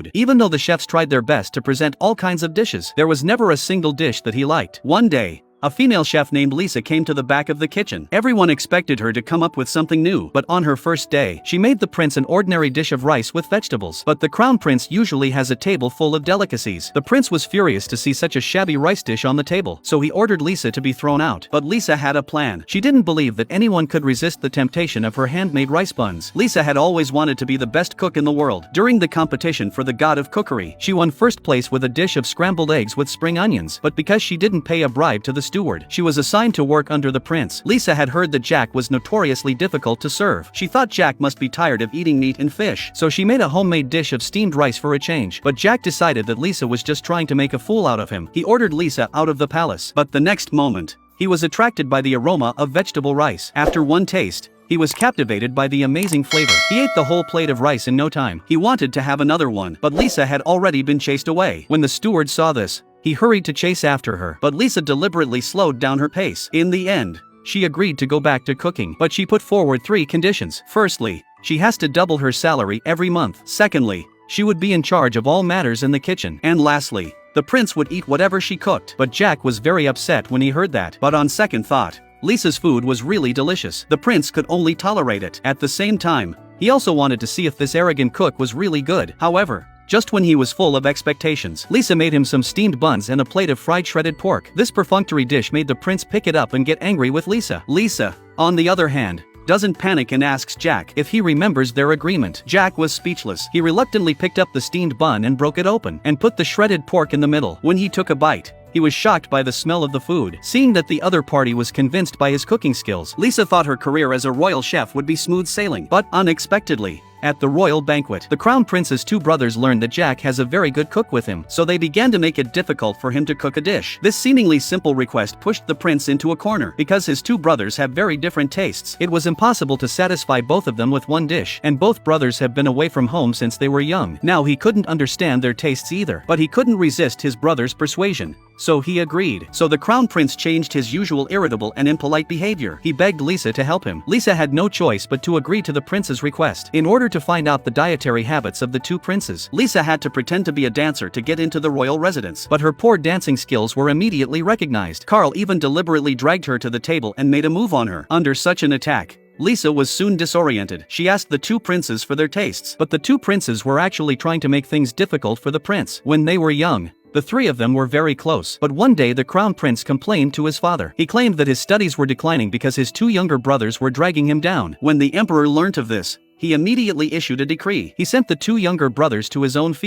food. Even though the chefs tried their best to present all kinds of dishes, there was never a single dish that he liked. One day, a female chef named Lisa came to the back of the kitchen. Everyone expected her to come up with something new, but on her first day, she made the prince an ordinary dish of rice with vegetables. But the crown prince usually has a table full of delicacies. The prince was furious to see such a shabby rice dish on the table, so he ordered Lisa to be thrown out. But Lisa had a plan. She didn't believe that anyone could resist the temptation of her handmade rice buns. Lisa had always wanted to be the best cook in the world. During the competition for the god of cookery, she won first place with a dish of scrambled eggs with spring onions. But because she didn't pay a bribe to the steward, she was assigned to work under the prince. Lisa had heard that Jack was notoriously difficult to serve. She thought Jack must be tired of eating meat and fish, so she made a homemade dish of steamed rice for a change. But Jack decided that Lisa was just trying to make a fool out of him. He ordered Lisa out of the palace. But the next moment, he was attracted by the aroma of vegetable rice. After one taste, he was captivated by the amazing flavor. He ate the whole plate of rice in no time. He wanted to have another one, but Lisa had already been chased away. When the steward saw this, he hurried to chase after her, but Lisa deliberately slowed down her pace. In the end, she agreed to go back to cooking, but she put forward 3 conditions. Firstly, she has to double her salary every month. Secondly, she would be in charge of all matters in the kitchen. And lastly, the prince would eat whatever she cooked. But Jack was very upset when he heard that. But on second thought, Lisa's food was really delicious. The prince could only tolerate it. At the same time, he also wanted to see if this arrogant cook was really good. However, just when he was full of expectations, Lisa made him some steamed buns and a plate of fried shredded pork. This perfunctory dish made the prince pick it up and get angry with Lisa. Lisa, on the other hand, doesn't panic and asks Jack if he remembers their agreement. Jack was speechless. He reluctantly picked up the steamed bun and broke it open, and put the shredded pork in the middle. When he took a bite, he was shocked by the smell of the food. Seeing that the other party was convinced by his cooking skills, Lisa thought her career as a royal chef would be smooth sailing. But unexpectedly, at the royal banquet, the crown prince's 2 brothers learned that Jack has a very good cook with him, so they began to make it difficult for him to cook a dish. This seemingly simple request pushed the prince into a corner. Because his 2 brothers have very different tastes, it was impossible to satisfy both of them with one dish, and both brothers have been away from home since they were young. Now he couldn't understand their tastes either, but he couldn't resist his brother's persuasion, so he agreed. So the crown prince changed his usual irritable and impolite behavior. He begged Lisa to help him. Lisa had no choice but to agree to the prince's request. In order to find out the dietary habits of the 2 princes, Lisa had to pretend to be a dancer to get into the royal residence. But her poor dancing skills were immediately recognized. Carl even deliberately dragged her to the table and made a move on her. Under such an attack, Lisa was soon disoriented. She asked the 2 princes for their tastes, but the 2 princes were actually trying to make things difficult for the prince. When they were young, the 3 of them were very close. But one day the crown prince complained to his father. He claimed that his studies were declining because his 2 younger brothers were dragging him down. When the emperor learnt of this, he immediately issued a decree. He sent the 2 younger brothers to his own feast